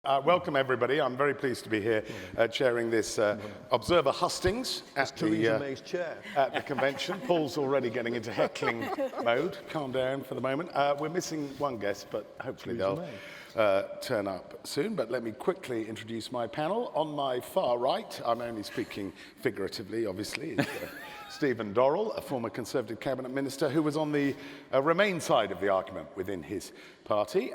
Welcome, everybody. I'm very pleased to be here chairing this Observer hustings at the convention. Paul's already getting into heckling mode. Calm down for the moment. We're missing one guest, but hopefully they'll turn up soon. But let me quickly introduce my panel. On my far right, I'm only speaking figuratively, obviously, is Stephen Dorrell, a former Conservative cabinet minister who was on the Remain side of the argument within his party.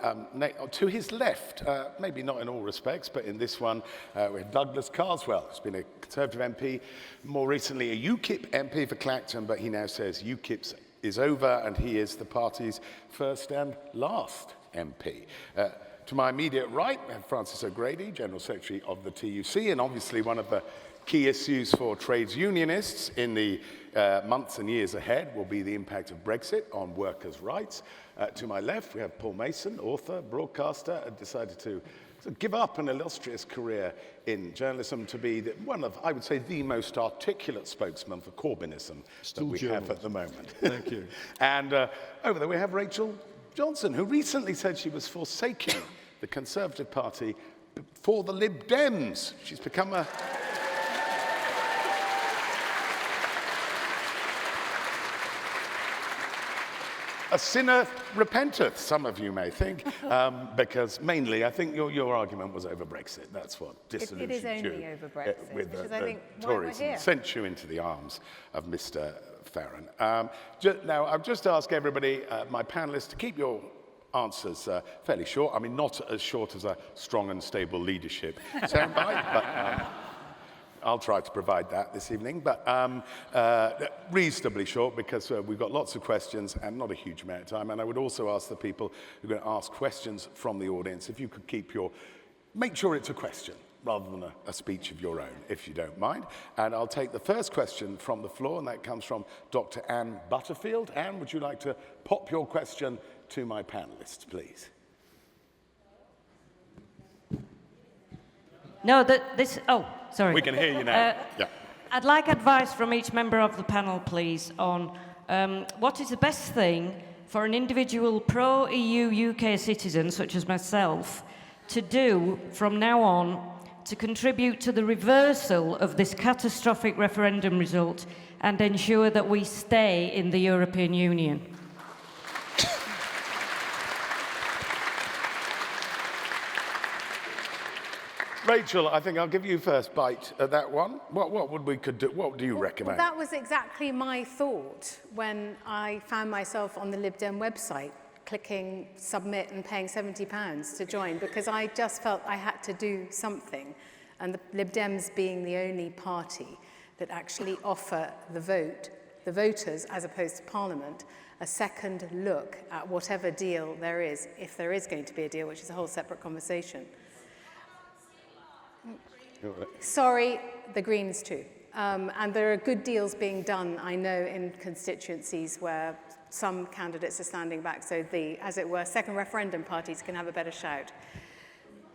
To his left, maybe not in all respects, but in this one, we have Douglas Carswell, who's been a Conservative MP, more recently a UKIP MP for Clacton, but he now says UKIP is over and he is the party's first and last MP. To my immediate right, we have Francis O'Grady, General Secretary of the TUC, and obviously one of the key issues for trades unionists in the months and years ahead will be the impact of Brexit on workers' rights. To my left, we have Paul Mason, author, broadcaster, decided to give up an illustrious career in journalism to be one of, I would say, the most articulate spokesman for Corbynism that we have at the moment. Thank you. And over there we have Rachel Johnson, who recently said she was forsaking the Conservative Party for the Lib Dems. She's become a sinner repenteth, some of you may think, because mainly I think your argument was over Brexit. That's what disillusioned you. It is only over Brexit, with which is, the I think, Tories why we're here. and sent you into the arms of Mr. Farron. Now, I've just asked everybody, my panellists, to keep your answers fairly short. I mean, not as short as a strong and stable leadership soundbite, but I'll try to provide that this evening, but reasonably short because we've got lots of questions and not a huge amount of time. And I would also ask the people who are going to ask questions from the audience if you could make sure it's a question rather than a speech of your own, if you don't mind. And I'll take the first question from the floor, and that comes from Dr. Anne Butterfield. Anne, would you like to pop your question to my panelists, please? No, sorry. We can hear you now. Yeah. I'd like advice from each member of the panel, please, on what is the best thing for an individual pro-EU UK citizen, such as myself, to do from now on to contribute to the reversal of this catastrophic referendum result and ensure that we stay in the European Union. Rachel, I think I'll give you first bite at that one. What do you recommend? That was exactly my thought when I found myself on the Lib Dem website, clicking submit and paying £70 to join, because I just felt I had to do something. And the Lib Dems being the only party that actually offer the voters, as opposed to Parliament, a second look at whatever deal there is, if there is going to be a deal, which is a whole separate conversation. Sorry, the Greens too. And there are good deals being done, I know, in constituencies where some candidates are standing back, so the, as it were, second referendum parties can have a better shout.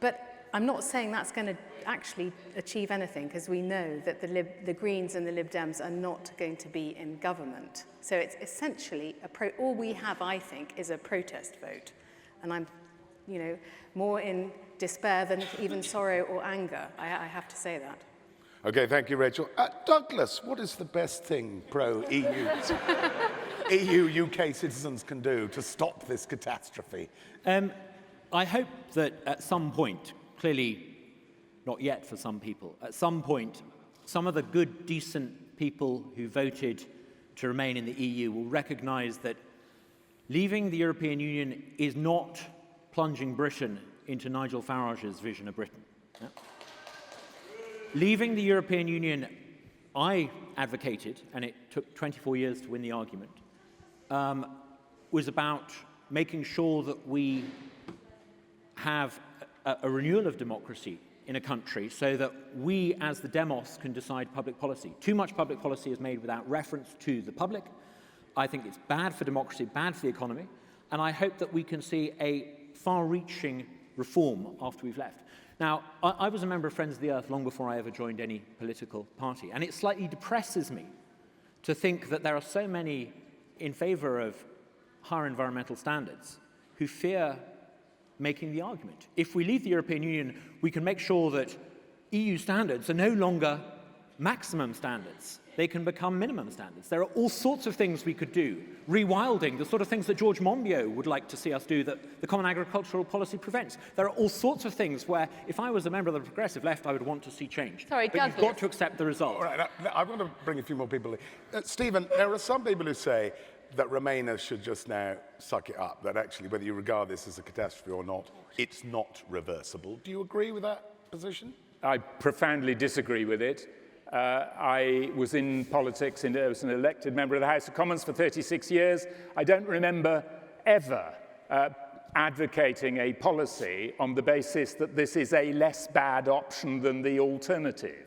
But I'm not saying that's going to actually achieve anything, because we know that the Greens and the Lib Dems are not going to be in government. So it's essentially, all we have, I think, is a protest vote. And I'm, more in despair than even sorrow or anger. I have to say that. Okay, thank you, Rachel. Douglas, what is the best thing pro-EU UK citizens can do to stop this catastrophe? I hope that at some point, clearly not yet for some people, at some point, some of the good, decent people who voted to remain in the EU will recognise that leaving the European Union is not plunging Britain into Nigel Farage's vision of Britain. Yeah. Leaving the European Union, I advocated, and it took 24 years to win the argument, was about making sure that we have a renewal of democracy in a country so that we, as the demos, can decide public policy. Too much public policy is made without reference to the public. I think it's bad for democracy, bad for the economy, and I hope that we can see a far-reaching reform after we've left. Now, I was a member of Friends of the Earth long before I ever joined any political party, and it slightly depresses me to think that there are so many in favour of higher environmental standards who fear making the argument. If we leave the European Union, we can make sure that EU standards are no longer maximum standards. They can become minimum standards. There are all sorts of things we could do. Rewilding, the sort of things that George Monbiot would like to see us do that the Common Agricultural Policy prevents. There are all sorts of things where, if I was a member of the Progressive Left, I would want to see change. Sorry, but you've got to accept the result. All right, I want to bring a few more people in. Stephen, there are some people who say that Remainers should just now suck it up, that actually, whether you regard this as a catastrophe or not, it's not reversible. Do you agree with that position? I profoundly disagree with it. I was in politics, I was an elected member of the House of Commons for 36 years. I don't remember ever advocating a policy on the basis that this is a less bad option than the alternative.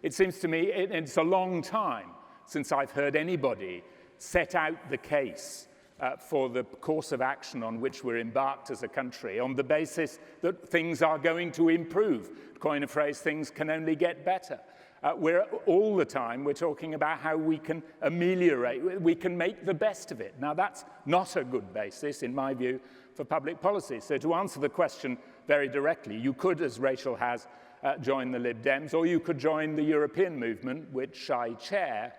It seems to me it's a long time since I've heard anybody set out the case for the course of action on which we're embarked as a country on the basis that things are going to improve. To coin a phrase, things can only get better. All the time we're talking about how we can ameliorate, we can make the best of it. Now that's not a good basis, in my view, for public policy. So to answer the question very directly, you could, as Rachel has, join the Lib Dems, or you could join the European movement, which I chair,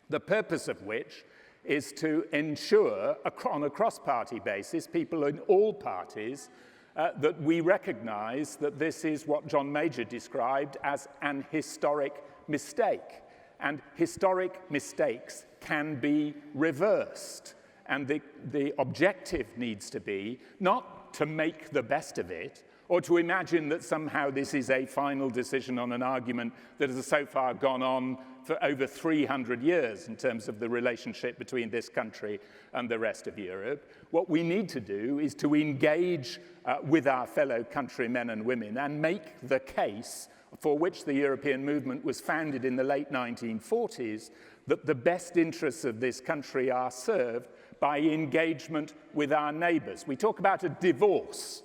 the purpose of which is to ensure, on a cross-party basis, people in all parties, that we recognise that this is what John Major described as an historic mistake. And historic mistakes can be reversed. And the objective needs to be not to make the best of it, or to imagine that somehow this is a final decision on an argument that has so far gone on for over 300 years in terms of the relationship between this country and the rest of Europe. What we need to do is to engage with our fellow countrymen and women and make the case for which the European movement was founded in the late 1940s, that the best interests of this country are served by engagement with our neighbours. We talk about a divorce.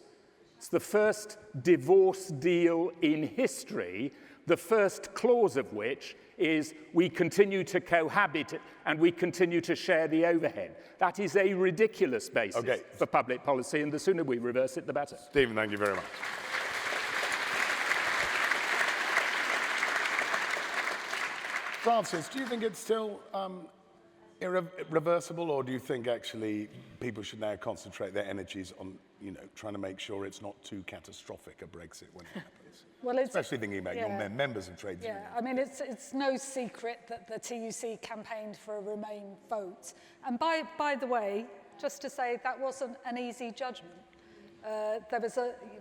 It's the first divorce deal in history, the first clause of which is we continue to cohabit and we continue to share the overhead. That is a ridiculous basis for public policy, and the sooner we reverse it, the better. Stephen, thank you very much. Francis, do you think it's still irreversible, or do you think actually people should now concentrate their energies on, trying to make sure it's not too catastrophic a Brexit when it happens? Well, especially thinking about your members of trade unions. I mean, it's no secret that the TUC campaigned for a Remain vote. And by the way, just to say, that wasn't an easy judgment.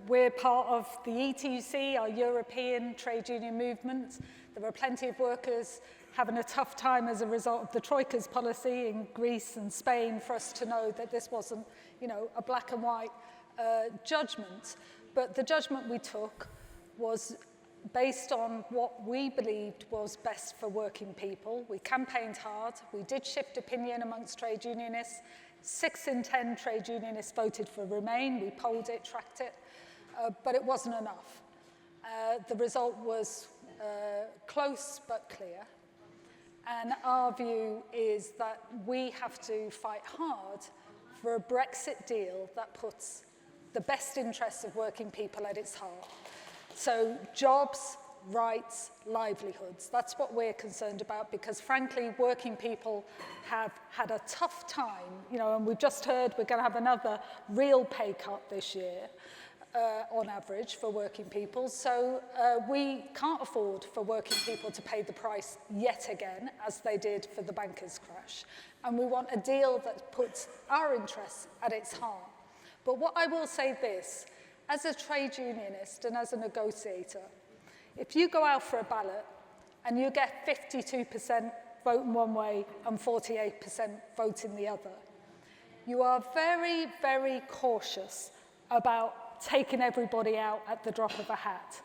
We're part of the ETUC, our European trade union movement. There were plenty of workers having a tough time as a result of the Troika's policy in Greece and Spain for us to know that this wasn't, a black and white judgment. But the judgment we took was based on what we believed was best for working people. We campaigned hard. We did shift opinion amongst trade unionists. 6 in 10 trade unionists voted for Remain. We polled it, tracked it, but it wasn't enough. The result was close but clear. And our view is that we have to fight hard for a Brexit deal that puts the best interests of working people at its heart. So jobs, rights, livelihoods, that's what we're concerned about, because frankly, working people have had a tough time, and we've just heard we're going to have another real pay cut this year on average for working people. So we can't afford for working people to pay the price yet again, as they did for the bankers' crash. And we want a deal that puts our interests at its heart. But what I will say this, as a trade unionist and as a negotiator, if you go out for a ballot and you get 52% vote in one way and 48% vote in the other, you are very, very cautious about taking everybody out at the drop of a hat.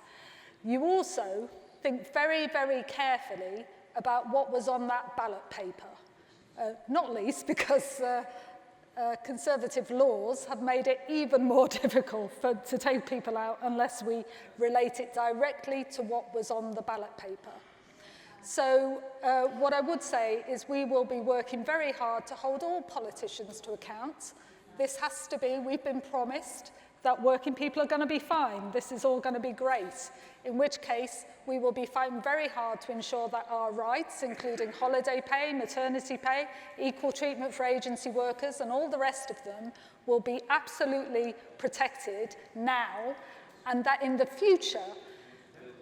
You also think very, very carefully about what was on that ballot paper, not least because conservative laws have made it even more difficult to take people out unless we relate it directly to what was on the ballot paper. So what I would say is we will be working very hard to hold all politicians to account. This has to be, we've been promised that working people are going to be fine. This is all going to be great, in which case we will be fighting very hard to ensure that our rights, including holiday pay, maternity pay, equal treatment for agency workers, and all the rest of them, will be absolutely protected now, and that in the future,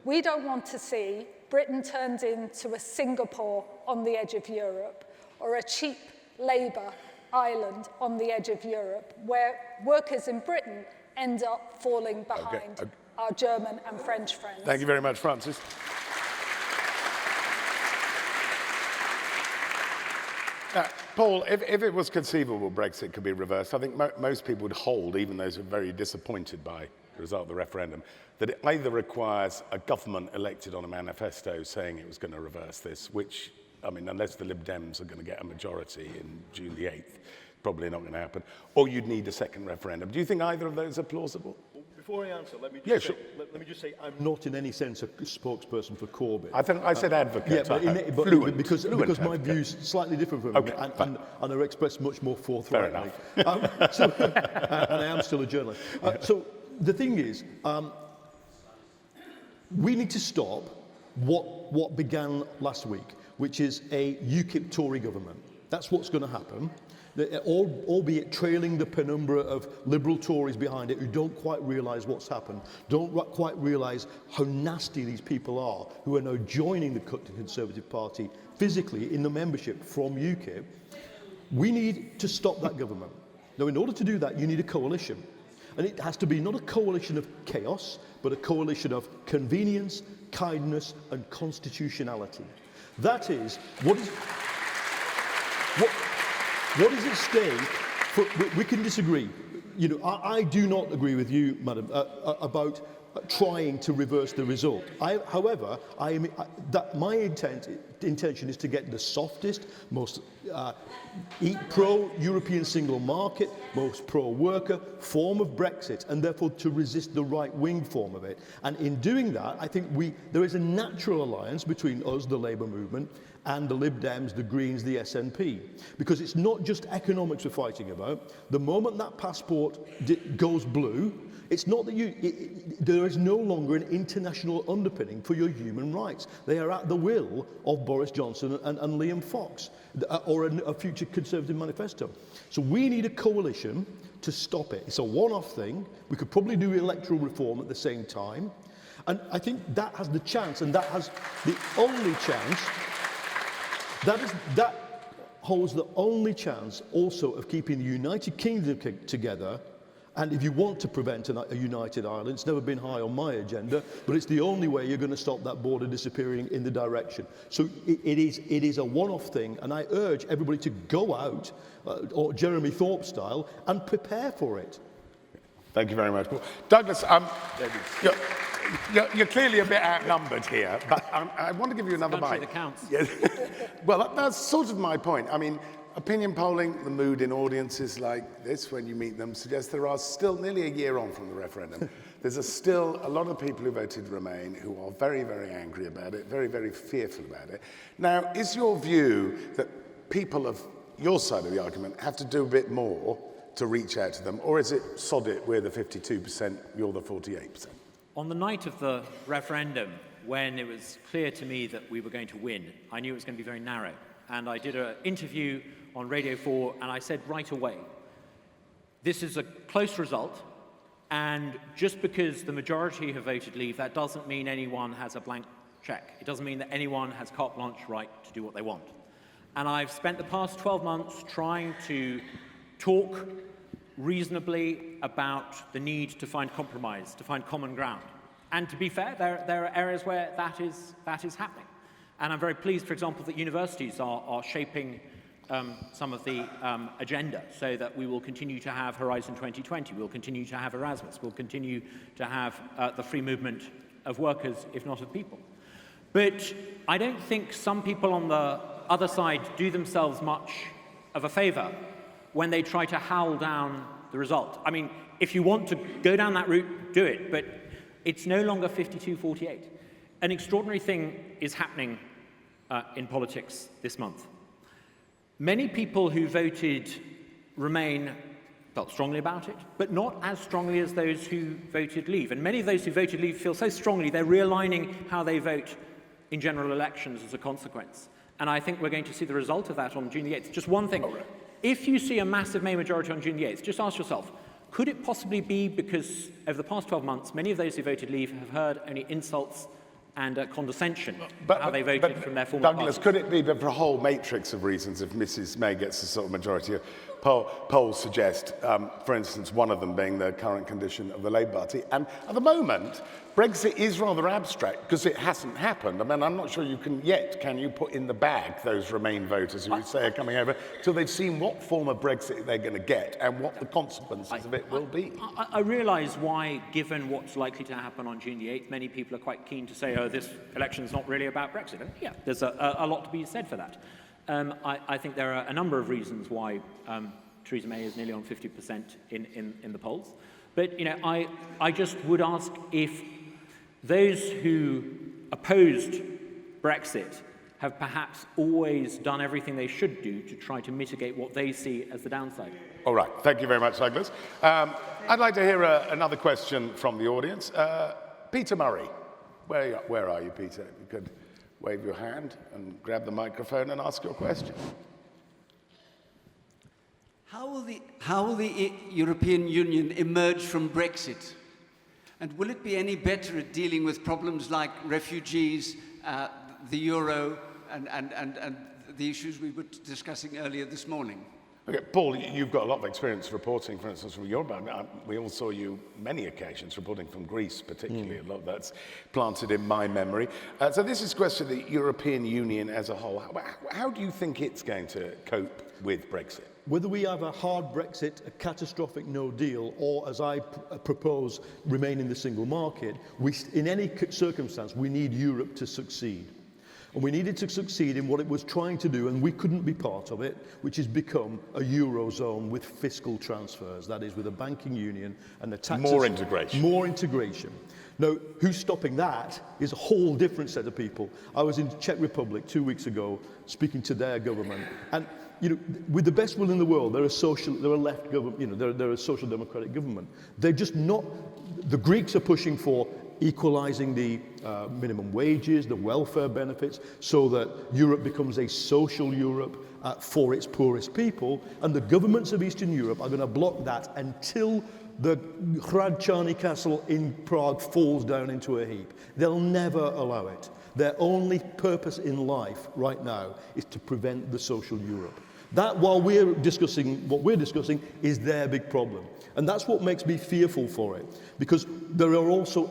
we don't want to see Britain turned into a Singapore on the edge of Europe, or a cheap labour island on the edge of Europe, where workers in Britain end up falling behind our German and French friends. Thank you very much, Francis. Now, Paul, if it was conceivable Brexit could be reversed, I think most people would hold, even those who are very disappointed by the result of the referendum, that it either requires a government elected on a manifesto saying it was going to reverse this, which, I mean, unless the Lib Dems are going to get a majority in June the 8th, probably not going to happen, or you'd need a second referendum. Do you think either of those are plausible? Before I answer, let me just say I'm not in any sense a spokesperson for Corbyn. I said advocate. Yeah, but because my view's slightly different from him, and are expressed much more forthrightly. Fair enough. And I am still a journalist. So the thing is, we need to stop what began last week, which is a UKIP Tory government. That's what's going to happen. Albeit trailing the penumbra of Liberal Tories behind it who don't quite realise what's happened, don't quite realise how nasty these people are, who are now joining the Conservative Party physically in the membership from UKIP. We need to stop that government. Now, in order to do that, you need a coalition. And it has to be not a coalition of chaos, but a coalition of convenience, kindness, and constitutionality. That is, what is at stake? We can disagree. You know, I do not agree with you, madam, about trying to reverse the result. However, my intention is to get the softest, most pro-European single market, most pro-worker form of Brexit, and therefore to resist the right-wing form of it. And in doing that, I think there is a natural alliance between us, the Labour movement, and the Lib Dems, the Greens, the SNP. Because it's not just economics we're fighting about. The moment that passport goes blue, it's not that there is no longer an international underpinning for your human rights. They are at the will of Boris Johnson and Liam Fox, or a future Conservative manifesto. So we need a coalition to stop it. It's a one-off thing. We could probably do electoral reform at the same time. And I think that has the chance, and that has the only chance, that holds the only chance also of keeping the United Kingdom together. And if you want to prevent a united Ireland, it's never been high on my agenda, but it's the only way you're going to stop that border disappearing in the direction. So it is a one-off thing, and I urge everybody to go out, or Jeremy Thorpe style, and prepare for it. Thank you very much, Paul. Douglas, you're clearly a bit outnumbered here, but I want to give you another bite. That counts. Yes. Well, that's sort of my point. I mean, opinion polling, the mood in audiences like this when you meet them suggests there are still nearly a year on from the referendum. There's still a lot of people who voted Remain who are very, very angry about it, very, very fearful about it. Now, is your view that people of your side of the argument have to do a bit more to reach out to them, or is it sod it, we're the 52%, you're the 48%? On the night of the referendum, when it was clear to me that we were going to win, I knew it was going to be very narrow. And I did an interview on Radio 4, and I said right away, this is a close result, and just because the majority have voted leave, that doesn't mean anyone has a blank check. It doesn't mean that anyone has carte blanche right to do what they want. And I've spent the past 12 months trying to talk reasonably about the need to find compromise, to find common ground. And to be fair, there are areas where that is happening. And I'm very pleased, for example, that universities are shaping some of the agenda so that we will continue to have Horizon 2020, we'll continue to have Erasmus, we'll continue to have the free movement of workers, if not of people. But I don't think some people on the other side do themselves much of a favour when they try to howl down the result. I mean, if you want to go down that route, do it, but it's no longer 52-48. An extraordinary thing is happening in politics this month. Many people who voted Remain felt strongly about it, but not as strongly as those who voted leave. And many of those who voted leave feel so strongly they're realigning how they vote in general elections as a consequence. And I think we're going to see the result of that on June the 8th. Just one thing. If you see a massive May majority on June the 8th, just ask yourself, could it possibly be because over the past 12 months, many of those who voted leave have heard only insults and condescension how they voted from their former Douglas, parties? could it be, but for a whole matrix of reasons, if Mrs May gets a sort of majority of polls suggest, for instance, one of them being the current condition of the Labour Party. And at the moment, Brexit is rather abstract because it hasn't happened. I mean, I'm not sure you can you put in the bag those Remain voters who you say are coming over till they've seen what form of Brexit they're going to get and what the consequences of it will be? I realise why, given what's likely to happen on June the 8th, many people are quite keen to say, oh, this election's not really about Brexit. And yeah, there's a lot to be said for that. I think there are a number of reasons why Theresa May is nearly on 50% in the polls. But, you know, I just would ask if those who opposed Brexit have perhaps always done everything they should do to try to mitigate what they see as the downside. All right. Thank you very much, Douglas. I'd like to hear another question from the audience. Peter Murray. Where are you, Peter? If you could wave your hand and grab the microphone and ask your question. How will the European Union emerge from Brexit? And will it be any better at dealing with problems like refugees, the euro, and the issues we were discussing earlier this morning? Okay, Paul, you've got a lot of experience reporting, for instance, from Europe. We all saw you many occasions reporting from Greece, particularly. A lot of that's planted in my memory. So this is a question of the European Union as a whole. How do you think it's going to cope with Brexit? Whether we have a hard Brexit, a catastrophic no deal, or, as I propose, remain in the single market, in any circumstance, we need Europe to succeed. And we needed to succeed in what it was trying to do, and we couldn't be part of it, which is become a Eurozone with fiscal transfers, that is, with a banking union and a tax... More integration. More integration. Now, who's stopping that is a whole different set of people. I was in the Czech Republic 2 weeks ago speaking to their government, and you know, with the best will in the world, they're a left government, you know, they're a social democratic government. They're just not... The Greeks are pushing for equalising the minimum wages, the welfare benefits, so that Europe becomes a social Europe for its poorest people. And the governments of Eastern Europe are going to block that until the Hradčany Castle in Prague falls down into a heap. They'll never allow it. Their only purpose in life right now is to prevent the social Europe. That, while we're discussing what we're discussing, is their big problem. And that's what makes me fearful for it, because there are also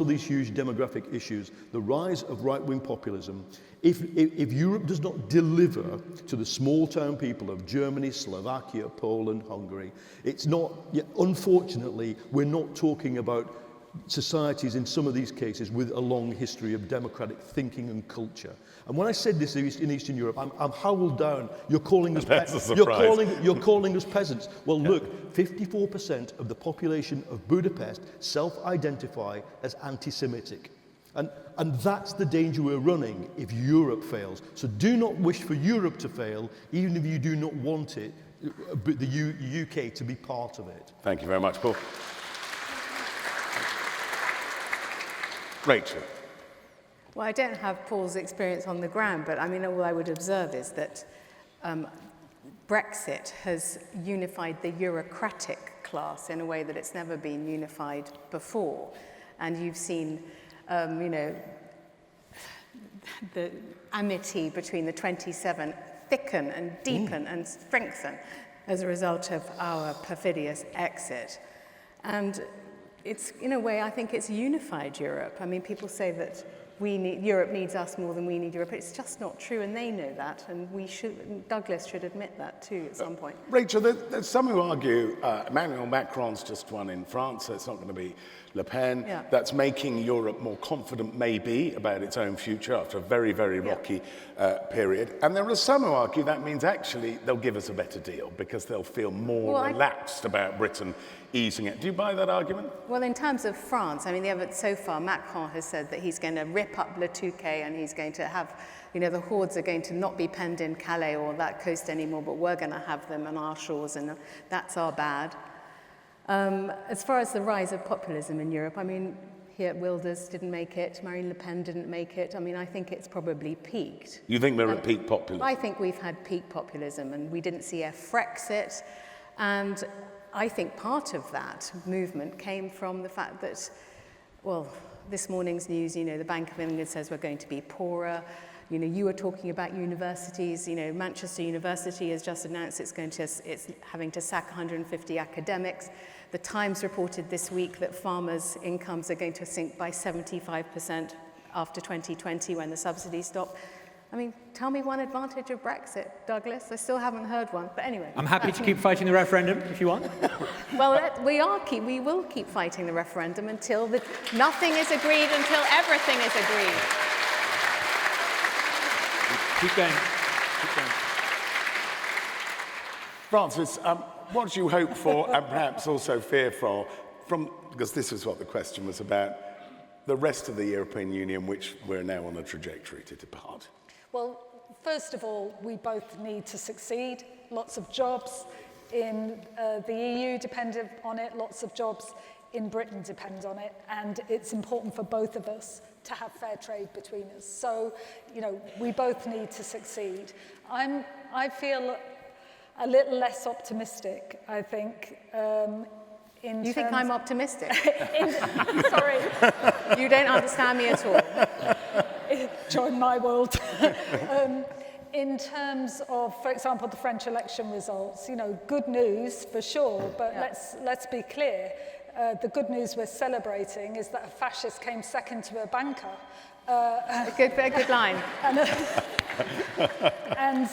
these huge demographic issues, the rise of right-wing populism. If Europe does not deliver to the small-town people of Germany, Slovakia, Poland, Hungary, it's not, unfortunately, we're not talking about societies in some of these cases with a long history of democratic thinking and culture. And when I said this in Eastern Europe, I'm howled down. You're calling us you're calling us peasants. Well, look, 54% of the population of Budapest self-identify as anti-Semitic. And that's the danger we're running if Europe fails. So do not wish for Europe to fail, even if you do not want it, the UK to be part of it. Thank you very much, Paul. Rachel. Well, I don't have Paul's experience on the ground, but I mean, all I would observe is that Brexit has unified the Eurocratic class in a way that it's never been unified before. And you've seen, you know, the amity between the 27 thicken and deepen and strengthen as a result of our perfidious exit. And it's, in a way, I think it's unified Europe. I mean, people say that Europe needs us more than we need Europe. It's just not true, and they know that, and Douglas should admit that too at some point. Rachel, there's some who argue Emmanuel Macron's just won in France, so it's not going to be Le Pen, Yeah. that's making Europe more confident, maybe, about its own future after a very, very rocky period. And there are some who argue that means actually they'll give us a better deal because they'll feel more relaxed about Britain easing it. Do you buy that argument? Well, in terms of France, I mean, so far Macron has said that he's going to rip up Le Touquet and he's going to have, you know, the hordes are going to not be penned in Calais or that coast anymore, but we're going to have them on our shores, and that's our bad. As far as the rise of populism in Europe, I mean, here Wilders didn't make it, Marine Le Pen didn't make it. I mean, I think it's probably peaked. You think we're at peak populism? I think we've had peak populism, and we didn't see a Frexit. And I think part of that movement came from the fact that, well, this morning's news, you know, the Bank of England says we're going to be poorer. You know, you were talking about universities. You know, Manchester University has just announced it's having to sack 150 academics. The Times reported this week that farmers' incomes are going to sink by 75% after 2020 when the subsidies stop. I mean, tell me one advantage of Brexit, Douglas. I still haven't heard one, but anyway. I'm happy to keep fighting the referendum if you want. Well, we will keep fighting the referendum until nothing is agreed, until everything is agreed. Keep going. Keep going. Francis, what do you hope for and perhaps also fear from, because this is what the question was about, the rest of the European Union, which we're now on a trajectory to depart? Well, first of all, we both need to succeed. Lots of jobs in the EU depend on it, lots of jobs in Britain depend on it, and it's important for both of us to have fair trade between us. So, you know, we both need to succeed. I feel a little less optimistic, I think. You think I'm optimistic? Sorry. You don't understand me at all. Join my world. In terms of, for example, the French election results, you know, good news for sure, but let's be clear. The good news we're celebrating is that a fascist came second to a banker. Good line. And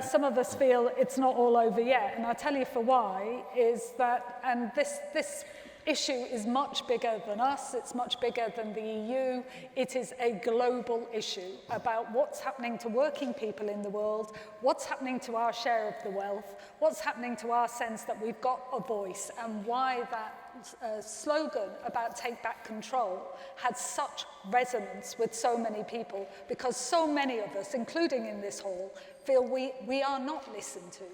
some of us feel it's not all over yet. And I'll tell you for why, is that, and this issue is much bigger than us, it's much bigger than the EU. It is a global issue about what's happening to working people in the world, what's happening to our share of the wealth, what's happening to our sense that we've got a voice, and why that slogan about take back control had such resonance with so many people, because so many of us, including in this hall, feel we are not listened to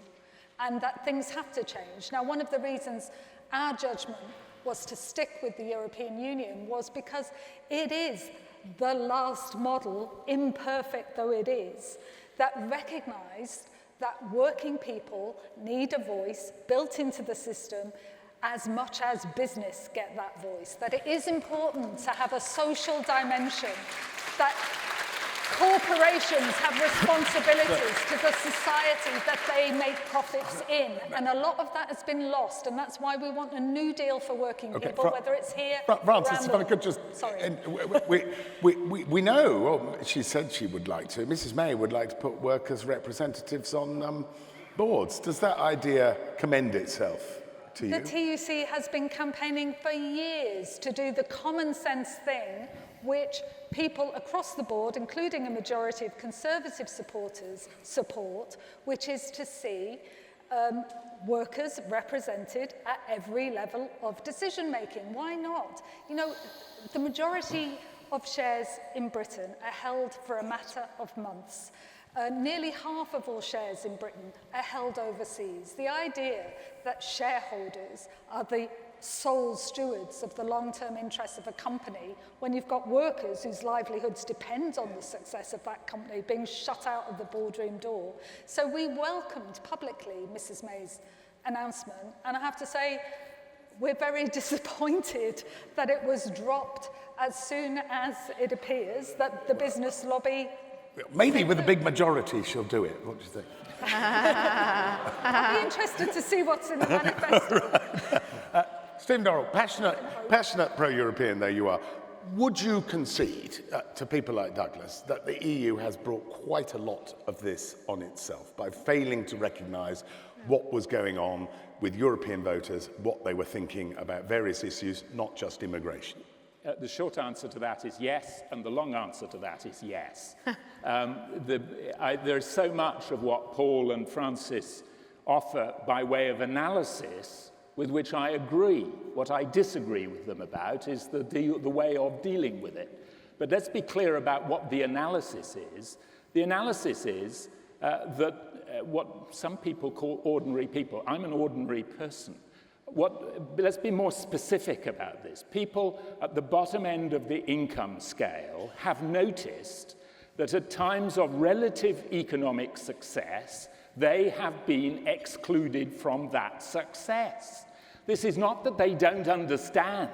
and that things have to change. Now, one of the reasons our judgment was to stick with the European Union was because it is the last model, imperfect though it is, that recognized that working people need a voice built into the system as much as business get that voice, that it is important to have a social dimension, that corporations have responsibilities to the society that they make profits in, and a lot of that has been lost, and that's why we want a new deal for working people, whether it's here Francis, if I could just... Sorry. We know, well, she said she would like to, Mrs May would like to put workers' representatives on boards. Does that idea commend itself to you? The TUC has been campaigning for years to do the common sense thing which people across the board, including a majority of Conservative supporters, support, which is to see workers represented at every level of decision making. Why not? You know, the majority of shares in Britain are held for a matter of months. Nearly half of all shares in Britain are held overseas. The idea that shareholders are the sole stewards of the long-term interests of a company when you've got workers whose livelihoods depend on the success of that company being shut out of the boardroom door. So we welcomed publicly Mrs May's announcement, and I have to say we're very disappointed that it was dropped as soon as it appears that the business lobby... Maybe with a big majority she'll do it. What do you think? I'll be interested to see what's in the manifesto. Stephen Dorrell, passionate pro-European though you are, would you concede to people like Douglas that the EU has brought quite a lot of this on itself by failing to recognise what was going on with European voters, what they were thinking about various issues, not just immigration? The short answer to that is yes, and the long answer to that is yes. There's so much of what Paul and Francis offer by way of analysis with which I agree. What I disagree with them about is the way of dealing with it. But let's be clear about what the analysis is. The analysis is what some people call ordinary people. I'm an ordinary person. Let's be more specific about this. People at the bottom end of the income scale have noticed that at times of relative economic success, they have been excluded from that success. This is not that they don't understand.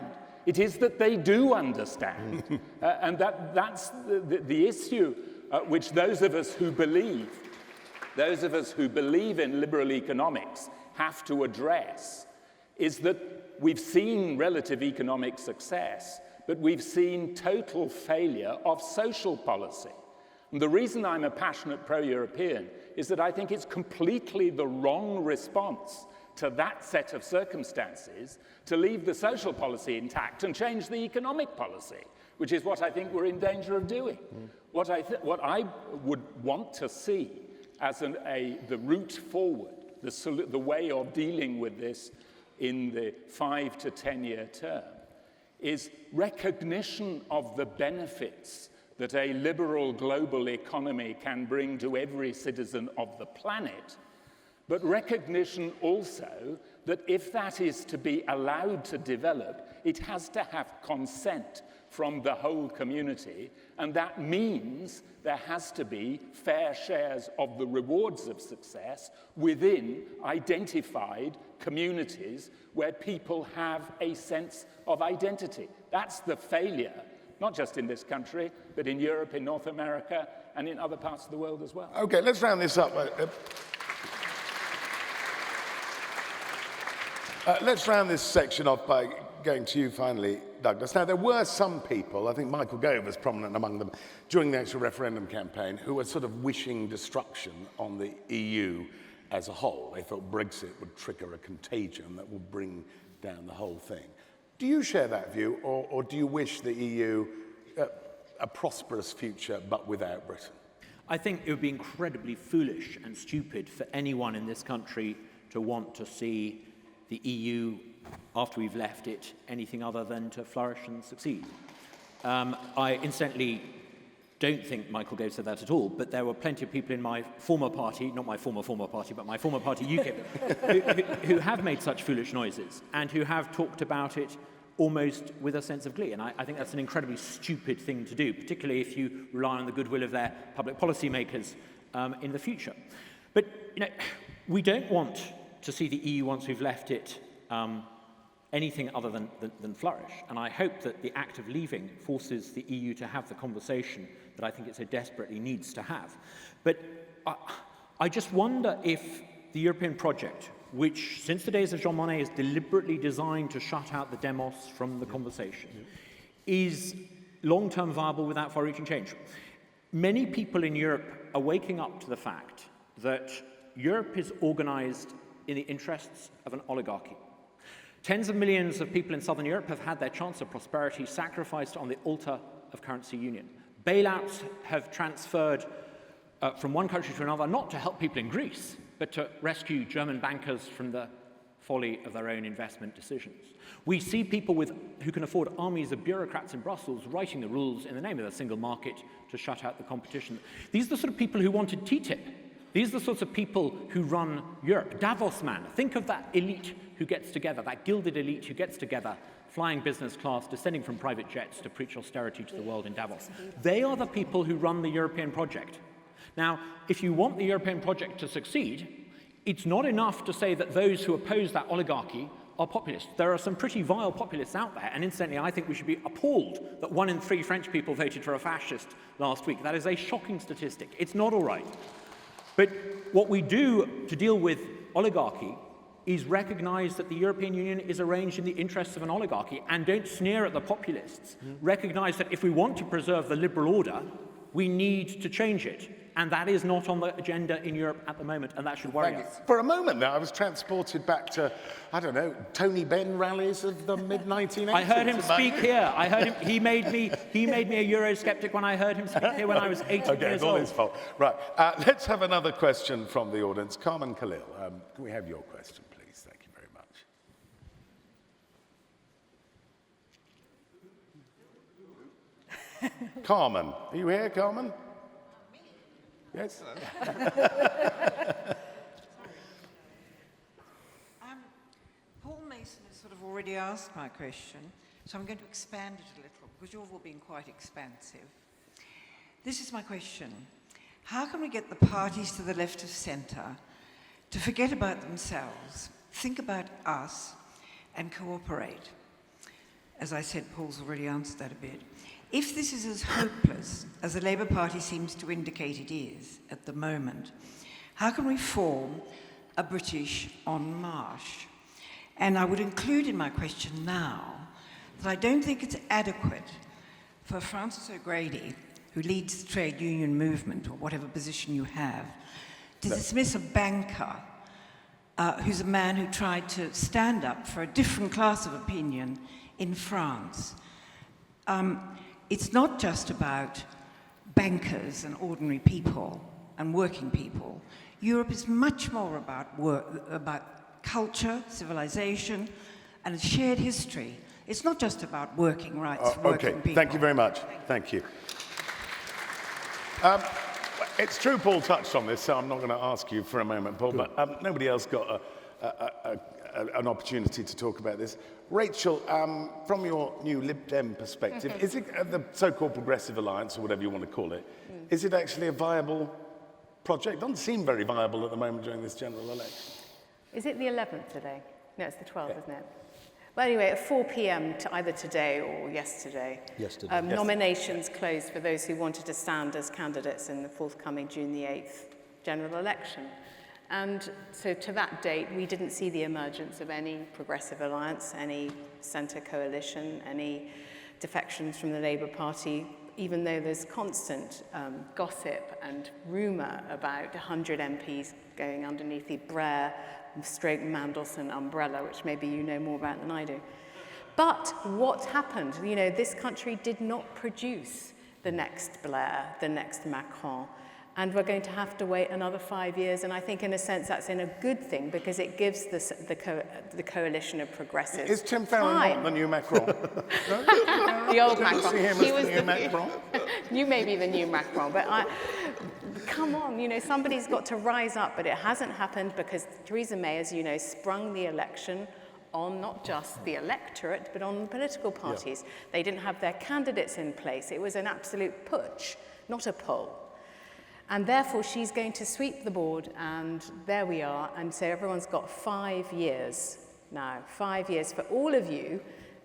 It is that they do understand. And that's the issue which those of us who believe in liberal economics have to address, is that we've seen relative economic success, but we've seen total failure of social policy. And the reason I'm a passionate pro-European is that I think it's completely the wrong response to that set of circumstances to leave the social policy intact and change the economic policy, which is what I think we're in danger of doing. What I would want to see as the route forward, the way of dealing with this in the 5 to 10 year term, is recognition of the benefits that a liberal global economy can bring to every citizen of the planet, but recognition also that if that is to be allowed to develop, it has to have consent from the whole community, and that means there has to be fair shares of the rewards of success within identified communities where people have a sense of identity. That's the failure, not just in this country, but in Europe, in North America, and in other parts of the world as well. Okay, let's round this up. Let's round this section off by going to you finally, Douglas. Now, there were some people, I think Michael Gove was prominent among them, during the actual referendum campaign, who were sort of wishing destruction on the EU as a whole. They thought Brexit would trigger a contagion that would bring down the whole thing. Do you share that view, or do you wish the EU a prosperous future, but without Britain? I think it would be incredibly foolish and stupid for anyone in this country to want to see the EU, after we've left it, anything other than to flourish and succeed. I incidentally don't think Michael Gove said that at all, but there were plenty of people in my former party, not my former party, but my former party, UKIP, who have made such foolish noises and who have talked about it almost with a sense of glee. And I think that's an incredibly stupid thing to do, particularly if you rely on the goodwill of their public policy makers in the future. But we don't want to see the EU, once we've left it, anything other than flourish. And I hope that the act of leaving forces the EU to have the conversation that I think it so desperately needs to have. But I just wonder if the European project, which since the days of Jean Monnet is deliberately designed to shut out the demos from the conversation, is long-term viable without far-reaching change. Many people in Europe are waking up to the fact that Europe is organized in the interests of an oligarchy. Tens of millions of people in southern Europe have had their chance of prosperity sacrificed on the altar of currency union. Bailouts have transferred from one country to another, not to help people in Greece, but to rescue German bankers from the folly of their own investment decisions. We see people who can afford armies of bureaucrats in Brussels writing the rules in the name of the single market to shut out the competition. These are the sort of people who wanted TTIP. These are the sorts of people who run Europe. Davos man, think of that elite who gets together, that gilded elite who gets together, flying business class, descending from private jets to preach austerity to the world in Davos. They are the people who run the European project. Now, if you want the European project to succeed, it's not enough to say that those who oppose that oligarchy are populists. There are some pretty vile populists out there, and incidentally, I think we should be appalled that 1 in 3 French people voted for a fascist last week. That is a shocking statistic. It's not all right. But what we do to deal with oligarchy is recognize that the European Union is arranged in the interests of an oligarchy, and don't sneer at the populists. Recognize that if we want to preserve the liberal order, We need to change it. And that is not on the agenda in Europe at the moment, and that should worry us. For a moment there, I was transported back to, I don't know, Tony Benn rallies of the mid-1980s. I heard him speak here. I heard him. He made me a Eurosceptic when I heard him speak here when I was 18 Okay, years it's all old. his fault. Right, let's have another question from the audience. Carmen Khalil, can we have your question, please? Thank you very much. Carmen, are you here, Carmen? Yes? Paul Mason has sort of already asked my question, so I'm going to expand it a little, because you've all been quite expansive. This is my question. How can we get the parties to the left of centre to forget about themselves, think about us, and cooperate? As I said, Paul's already answered that a bit. If this is as hopeless as the Labour Party seems to indicate it is at the moment, how can we form a British en marche? And I would include in my question now that I don't think it's adequate for Francis O'Grady, who leads the trade union movement, or whatever position you have, to dismiss a banker who's a man who tried to stand up for a different class of opinion in France. It's not just about bankers and ordinary people and working people. Europe is much more about culture, civilization, and a shared history. It's not just about working rights for working people. Thank you very much. Thank you. It's true Paul touched on this, so I'm not going to ask you for a moment, Paul, but nobody else got an opportunity to talk about this. Rachel, from your new Lib Dem perspective, is it the so-called Progressive Alliance, or whatever you want to call it, is it actually a viable project? Doesn't seem very viable at the moment during this general election. Is it the 11th today? No, it's the 12th, isn't it? Well, anyway, at 4 p.m. either today or yesterday, nominations closed for those who wanted to stand as candidates in the forthcoming June the 8th general election. And so to that date, we didn't see the emergence of any Progressive Alliance, any centre coalition, any defections from the Labour Party, even though there's constant gossip and rumour about 100 MPs going underneath the Blair-Mandelson umbrella, which maybe you know more about than I do. But what happened? You know, this country did not produce the next Blair, the next Macron. And we're going to have to wait another 5 years, and I think in a sense that's a good thing, because it gives the coalition of progressives Is Tim Farron not the new Macron? The old Macron. See him as the new Macron? You may be the new Macron, but come on, you know, somebody's got to rise up, but it hasn't happened because Theresa May, as you know, sprung the election on not just the electorate, but on political parties. They didn't have their candidates in place. It was an absolute putsch, not a poll. And therefore, she's going to sweep the board, and there we are. And so everyone's got 5 years now, 5 years for all of you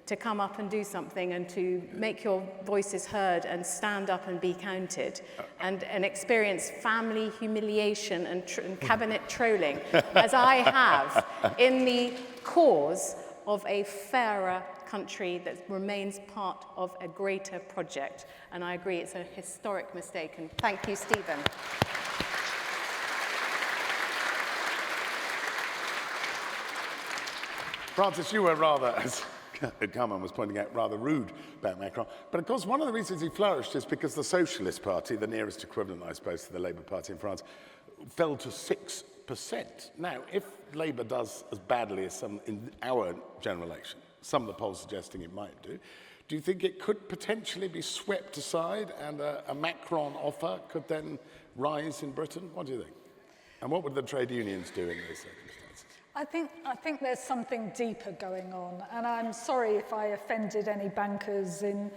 to come up and do something and to make your voices heard and stand up and be counted and experience family humiliation and cabinet trolling, as I have, in the cause of a fairer country that remains part of a greater project. And I agree, it's a historic mistake. And thank you, Stephen. Francis, you were rather, as Carmen was pointing out, rather rude about Macron. But of course, one of the reasons he flourished is because the Socialist Party, the nearest equivalent, I suppose, to the Labour Party in France, fell to 6%. Now, if Labour does as badly as some in our general election, some of the polls suggesting it might do you think it could potentially be swept aside and a Macron offer could then rise in Britain? What do you think? And what would the trade unions do in those circumstances? I think there's something deeper going on, and I'm sorry if I offended any bankers in,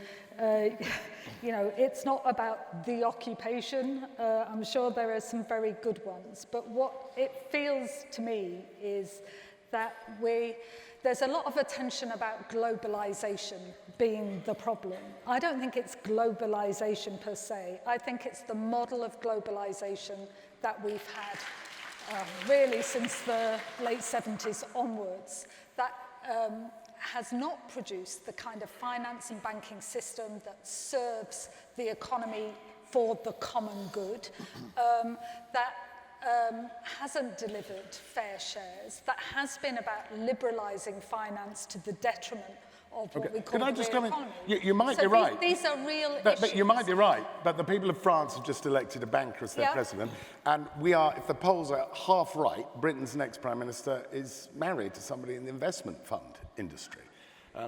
you know, it's not about the occupation. I'm sure there are some very good ones, but what it feels to me is that there's a lot of attention about globalization being the problem. I don't think it's globalization per se. I think it's the model of globalization that we've had really since the late 70s onwards, that has not produced the kind of finance and banking system that serves the economy for the common good, that hasn't delivered fair shares, that has been about liberalising finance to the detriment of what we call Can I the just real come in? economy. You might be right. These are real issues. But you might be right, but the people of France have just elected a banker as their president, and we are, if the polls are half right, Britain's next prime minister is married to somebody in the investment fund industry.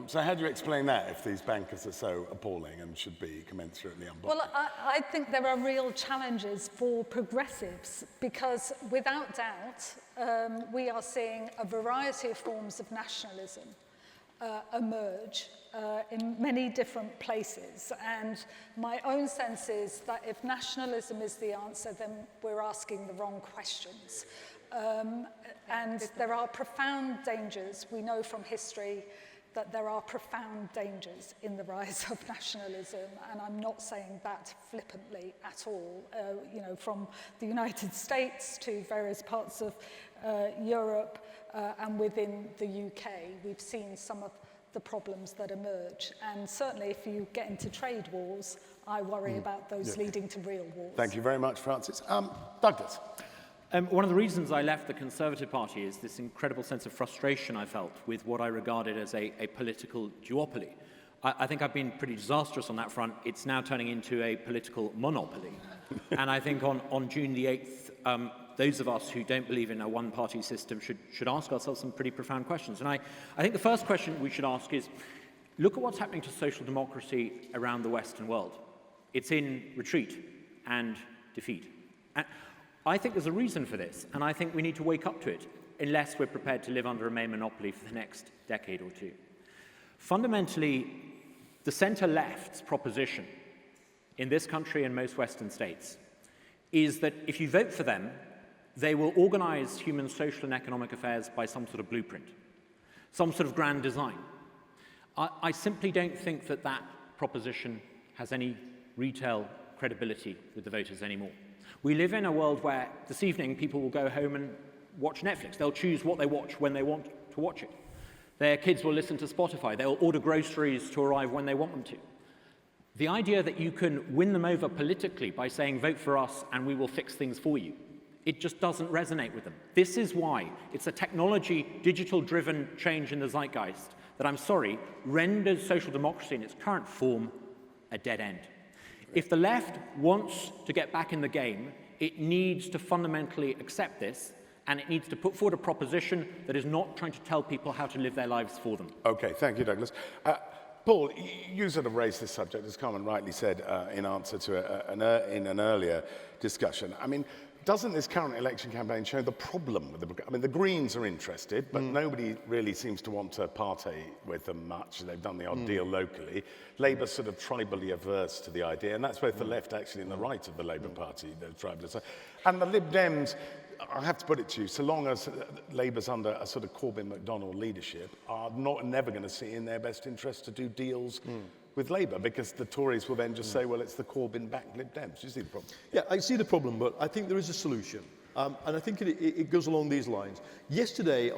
So how do you explain that if these bankers are so appalling and should be commensurately unblocked? Well, I think there are real challenges for progressives because without doubt, we are seeing a variety of forms of nationalism emerge in many different places. And my own sense is that if nationalism is the answer, then we're asking the wrong questions. And there are profound dangers. We know from history that there are profound dangers in the rise of nationalism, and I'm not saying that flippantly at all. You know, from the United States to various parts of Europe and within the UK, we've seen some of the problems that emerge. And certainly if you get into trade wars, I worry about those leading to real wars. Thank you very much, Francis. Douglas. One of the reasons I left the Conservative Party is this incredible sense of frustration I felt with what I regarded as a political duopoly. I think I've been pretty disastrous on that front. It's now turning into a political monopoly. And I think on June the 8th, those of us who don't believe in a one-party system should ask ourselves some pretty profound questions. And I think the first question we should ask is, look at what's happening to social democracy around the Western world. It's in retreat and defeat. And I think there's a reason for this, and I think we need to wake up to it, unless we're prepared to live under a May monopoly for the next decade or two. Fundamentally, the centre-left's proposition in this country and most Western states is that if you vote for them, they will organise human, social and economic affairs by some sort of blueprint, some sort of grand design. I simply don't think that that proposition has any retail credibility with the voters anymore. We live in a world where this evening people will go home and watch Netflix. They'll choose what they watch when they want to watch it. Their kids will listen to Spotify. They'll order groceries to arrive when they want them to. The idea that you can win them over politically by saying, vote for us and we will fix things for you, it just doesn't resonate with them. This is why it's a technology, digital-driven change in the zeitgeist that, I'm sorry, renders social democracy in its current form a dead end. If the left wants to get back in the game, it needs to fundamentally accept this, and it needs to put forward a proposition that is not trying to tell people how to live their lives for them. Okay, thank you, Douglas. Paul, you sort of raised this subject, as Carmen rightly said, in answer to in an earlier discussion. I mean, doesn't this current election campaign show the problem with the Greens are interested, but nobody really seems to want to partay with them much. They've done the odd deal locally. Labour's sort of tribally averse to the idea, and that's both the left actually and the right of the Labour Party, the tribalists. And the Lib Dems, I have to put it to you, so long as Labour's under a sort of Corbyn-McDonnell leadership, are never going to see in their best interest to do deals with Labour, because the Tories will then just say, well, it's the Corbyn-backed Lib Dems. Do you see the problem? Yeah, I see the problem, but I think there is a solution. And I think it goes along these lines. Yesterday,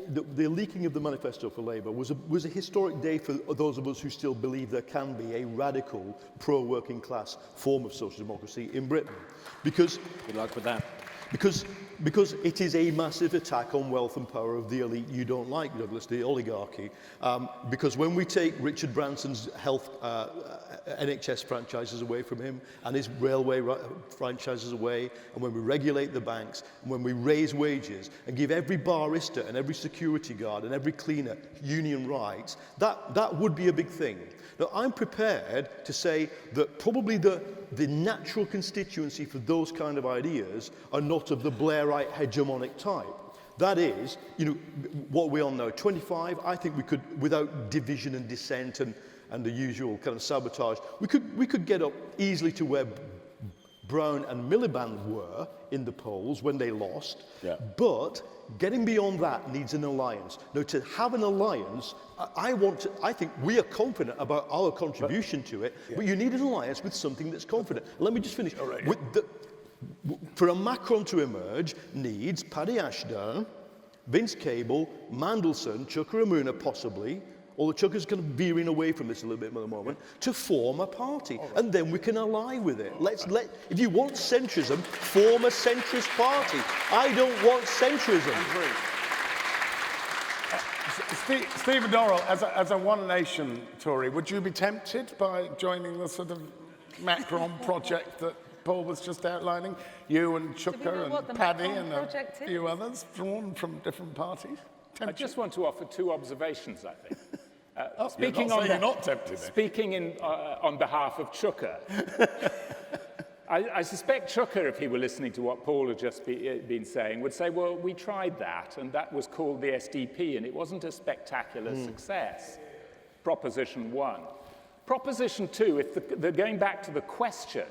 the leaking of the manifesto for Labour was a historic day for those of us who still believe there can be a radical pro-working class form of social democracy in Britain. Because good luck with that. Because it is a massive attack on wealth and power of the elite you don't like, Douglas, the oligarchy. Because when we take Richard Branson's health NHS franchises away from him and his railway franchises away, and when we regulate the banks, and when we raise wages and give every barista and every security guard and every cleaner union rights, that would be a big thing. Now, I'm prepared to say that probably the natural constituency for those kind of ideas are not of the Blairite hegemonic type. That is, you know, what we all know, 25, I think we could, without division and dissent and the usual kind of sabotage, we could get up easily to where Brown and Miliband were in the polls when they lost. Yeah. But getting beyond that needs an alliance. Now, to have an alliance, I think we are confident about our contribution to it, but you need an alliance with something that's confident. Let me just finish. Right. For a Macron to emerge needs Paddy Ashdown, Vince Cable, Mandelson, Chuka Umunna possibly, although Chucker's kind of veering away from this a little bit at the moment, to form a party. And then we can ally with it. If you want centrism, form a centrist party. I don't want centrism. Stephen Dorrell, as a One Nation Tory, would you be tempted by joining the sort of Macron project that Paul was just outlining? You and Chucker and Paddy and a few others drawn from different parties? I just want to offer two observations, I think. You're not tempted. Speaking on behalf of Chucker, I suspect Chucker, if he were listening to what Paul had just been saying, would say, well, we tried that, and that was called the SDP, and it wasn't a spectacular success. Proposition 1. Proposition 2, if they're going back to the question,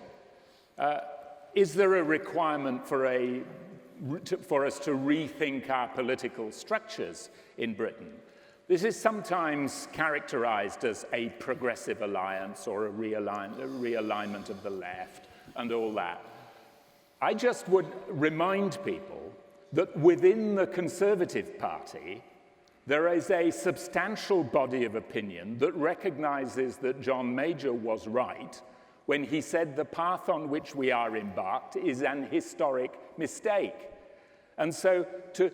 is there a requirement for us to rethink our political structures in Britain? This is sometimes characterized as a progressive alliance or a realignment of the left and all that. I just would remind people that within the Conservative Party, there is a substantial body of opinion that recognizes that John Major was right when he said the path on which we are embarked is an historic mistake. And so to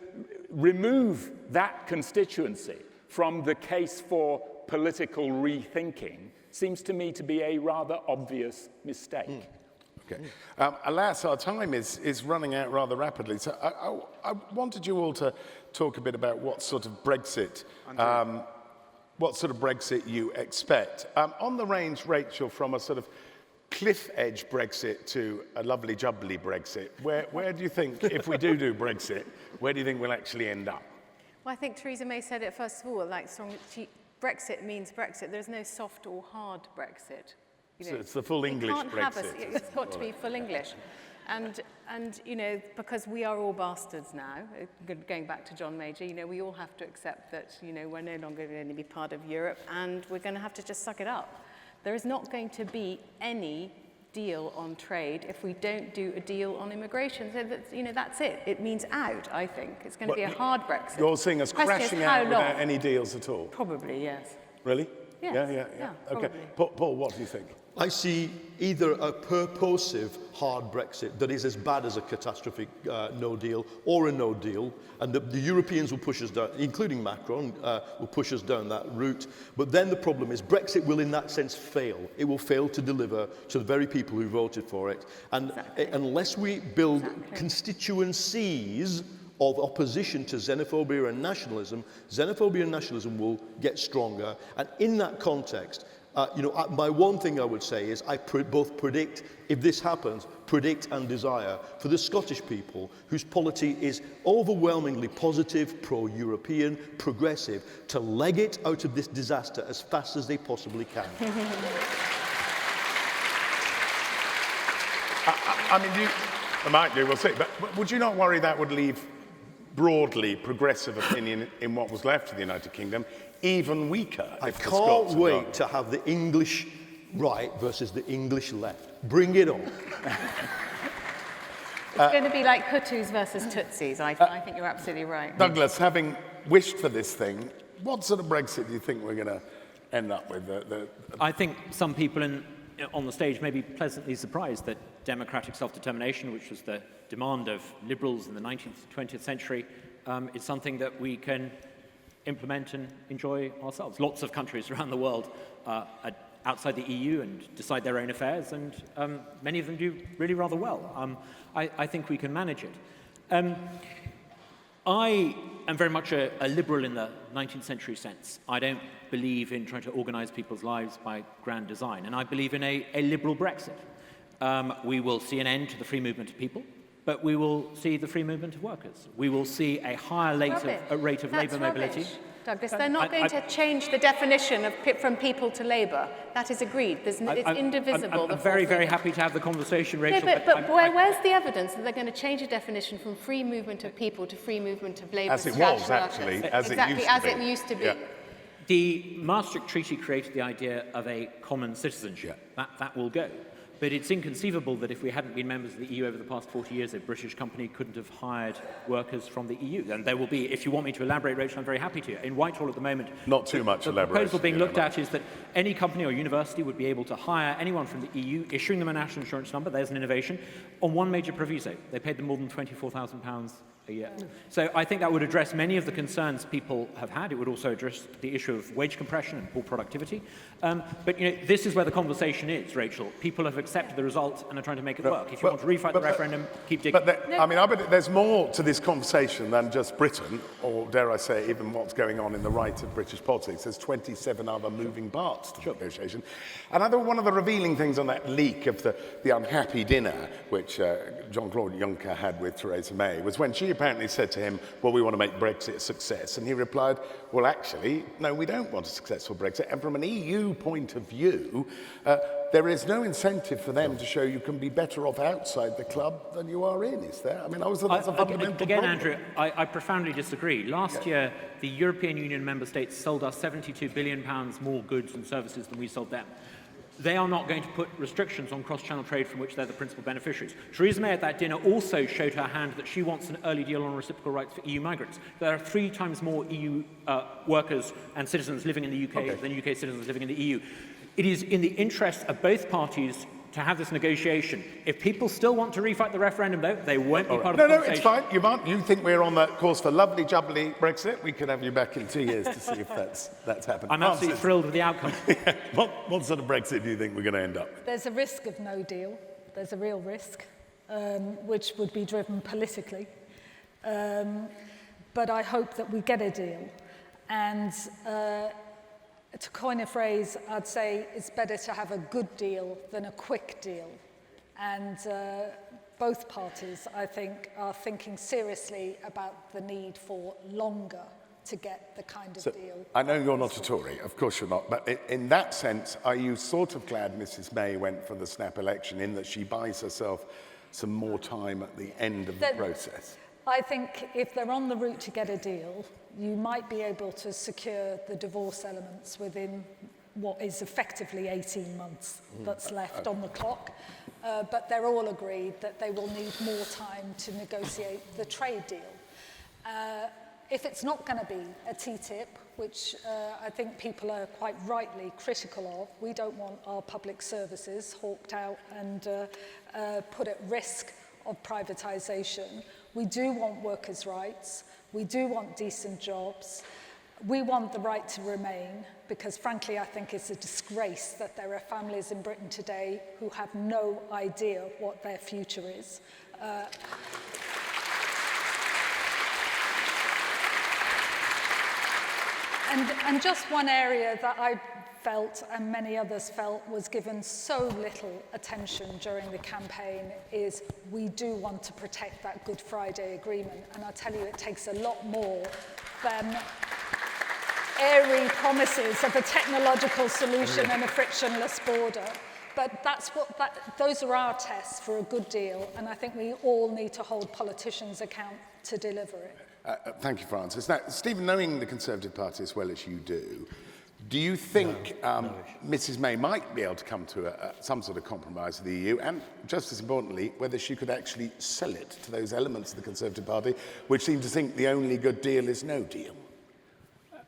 remove that constituency from the case for political rethinking seems to me to be a rather obvious mistake. Okay. Alas, our time is running out rather rapidly. So I wanted you all to talk a bit about what sort of Brexit you expect. On the range, Rachel, from a sort of cliff edge Brexit to a lovely jubbly Brexit, where do you think, if we do Brexit, where do you think we'll actually end up? Well, I think Theresa May said it first of all, Brexit means Brexit. There's no soft or hard Brexit. So it's the full English Brexit. It's got to be full English. And because we are all bastards now, going back to John Major, we all have to accept that, we're no longer going to be part of Europe, and we're going to have to just suck it up. There is not going to be any deal on trade if we don't do a deal on immigration. So that's it. It means out, I think. It's going to be a hard Brexit. You're seeing us crashing out without any deals at all? Probably, yes. Really? Yes. Yeah. Probably. Okay. Paul, what do you think? I see either a purposive hard Brexit that is as bad as a catastrophic no deal, or a no deal, and the Europeans will push us down, including Macron, will push us down that route. But then the problem is Brexit will in that sense fail. It will fail to deliver to the very people who voted for it. And unless we build constituencies of opposition to xenophobia and nationalism will get stronger. And in that context, my one thing I would say is I both predict, if this happens, predict and desire for the Scottish people, whose polity is overwhelmingly positive, pro-European, progressive, to leg it out of this disaster as fast as they possibly can. They might do, we'll see. But would you not worry that would leave broadly progressive opinion in what was left of the United Kingdom even weaker? I can't wait to have the English right versus the English left. Bring it on. It's going to be like Hutus versus Tutsis. I think you're absolutely right. Douglas, having wished for this thing, what sort of Brexit do you think we're going to end up with? I think some people on the stage may be pleasantly surprised that democratic self-determination, which was the demand of liberals in the 19th, 20th century, is something that we can implement and enjoy ourselves. Lots of countries around the world are outside the EU and decide their own affairs, and many of them do really rather well. I think we can manage it. I am very much a liberal in the 19th century sense. I don't believe in trying to organise people's lives by grand design, and I believe in a liberal Brexit. We will see an end to the free movement of people, but we will see the free movement of workers. We will see a higher rate of labour mobility. Douglas, they're not going to change the definition of from people to labour. That is agreed. It's indivisible. I'm very, very happy to have the conversation, Rachel. No, but where's the evidence that they're going to change the definition from free movement of people to free movement of labour? As it was, actually. As it used to be. Yeah. The Maastricht Treaty created the idea of a common citizenship. That will go. But it's inconceivable that if we hadn't been members of the EU over the past 40 years, a British company couldn't have hired workers from the EU. And there will be, if you want me to elaborate, Rachel, I'm very happy to. In Whitehall at the moment, not too much elaboration. The proposal being looked at is that any company or university would be able to hire anyone from the EU, issuing them a national insurance number, there's an innovation, on one major proviso. They paid them more than £24,000 a year. So I think that would address many of the concerns people have had. It would also address the issue of wage compression and poor productivity. But this is where the conversation is, Rachel. People have accepted the result and are trying to make it work. If you want to refight the referendum, keep digging. I bet there's more to this conversation than just Britain, or dare I say, even what's going on in the right of British politics. There's 27 other moving parts to the negotiation. And I thought one of the revealing things on that leak of the unhappy dinner, which Jean-Claude Juncker had with Theresa May, was when she apparently said to him, well, we want to make Brexit a success. And he replied, well, actually, no, we don't want a successful Brexit. And from an EU point of view, there is no incentive for them to show you can be better off outside the club than you are in, is there? I mean, that's a fundamental Again, problem. Andrew, I profoundly disagree. Last year, the European Union member states sold us £72 billion more goods and services than we sold them. They are not going to put restrictions on cross-channel trade from which they're the principal beneficiaries. Theresa May at that dinner also showed her hand that she wants an early deal on reciprocal rights for EU migrants. There are 3 times more EU workers and citizens living in the UK than UK citizens living in the EU. It is in the interest of both parties to have this negotiation. If people still want to refight the referendum, though, they won't be part of the conversation. No, it's fine. You think we're on that course for lovely, jubbly Brexit? We could have you back in 2 years to see if that's happened. I'm absolutely thrilled with the outcome. What sort of Brexit do you think we're going to end up with? There's a risk of no deal. There's a real risk, which would be driven politically. But I hope that we get a deal. And to coin a phrase, I'd say it's better to have a good deal than a quick deal. And both parties, I think, are thinking seriously about the need for longer to get the kind of deal. I know you're not a Tory, of course you're not, but in that sense, are you sort of glad Mrs May went for the snap election in that she buys herself some more time at the end of the process? I think if they're on the route to get a deal, you might be able to secure the divorce elements within what is effectively 18 months that's left on the clock. But they're all agreed that they will need more time to negotiate the trade deal. If it's not going to be a TTIP, which I think people are quite rightly critical of, we don't want our public services hawked out and put at risk of privatisation. We do want workers' rights. We do want decent jobs. We want the right to remain, because frankly, I think it's a disgrace that there are families in Britain today who have no idea what their future is. And just one area that I felt and many others felt was given so little attention during the campaign is we do want to protect that Good Friday Agreement. And I tell you, it takes a lot more than airy promises of a technological solution and a frictionless border. But those are our tests for a good deal, and I think we all need to hold politicians account to deliver it. Thank you, Francis. Now, Stephen, knowing the Conservative Party as well as you do you think Mrs May might be able to come to some sort of compromise with the EU, and just as importantly, whether she could actually sell it to those elements of the Conservative Party which seem to think the only good deal is no deal?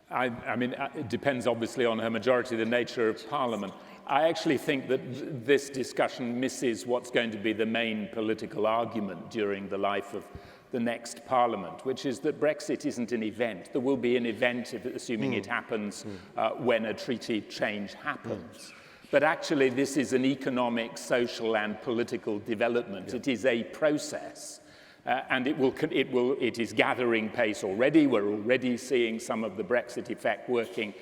I mean, it depends obviously on her majority, the nature of Parliament. I actually think that this discussion misses what's going to be the main political argument during the life of the next Parliament, which is that Brexit isn't an event. There will be an event, assuming it happens, when a treaty change happens. But actually, this is an economic, social, and political development. It is a process. And it is gathering pace already. We're already seeing some of the Brexit effect working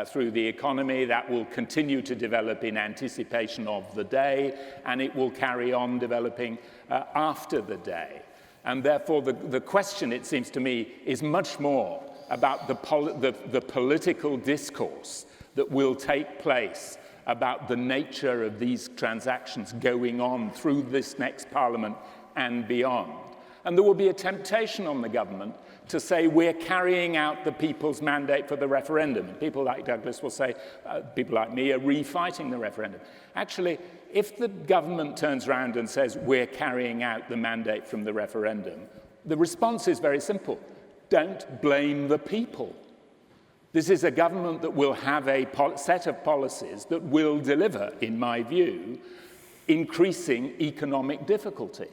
through the economy. That will continue to develop in anticipation of the day, and it will carry on developing after the day. And therefore, the question, it seems to me, is much more about the political discourse that will take place about the nature of these transactions going on through this next Parliament and beyond. And there will be a temptation on the government to say we're carrying out the people's mandate for the referendum. And people like Douglas will say, people like me are refighting the referendum. Actually, if the government turns around and says we're carrying out the mandate from the referendum, the response is very simple. Don't blame the people. This is a government that will have a set of policies that will deliver, in my view, increasing economic difficulty.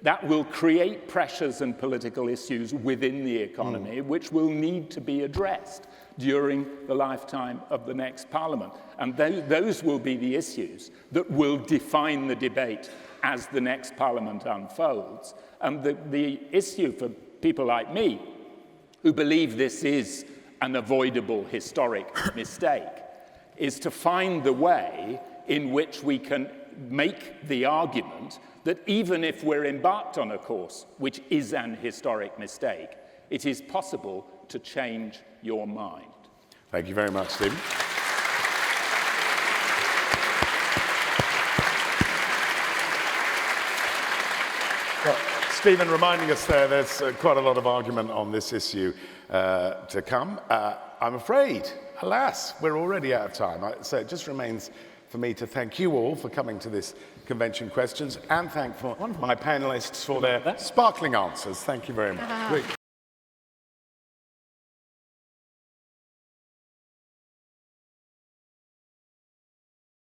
That will create pressures and political issues within the economy, which will need to be addressed during the lifetime of the next Parliament. And those will be the issues that will define the debate as the next Parliament unfolds. And the issue for people like me, who believe this is an avoidable historic mistake, is to find the way in which we can make the argument that even if we're embarked on a course which is an historic mistake, it is possible to change your mind. Thank you very much, Stephen. Well, Stephen, reminding us there's quite a lot of argument on this issue to come. I'm afraid, alas, we're already out of time. So it just remains for me to thank you all for coming to this convention questions and thank my panelists for their sparkling answers. Thank you very much. Great.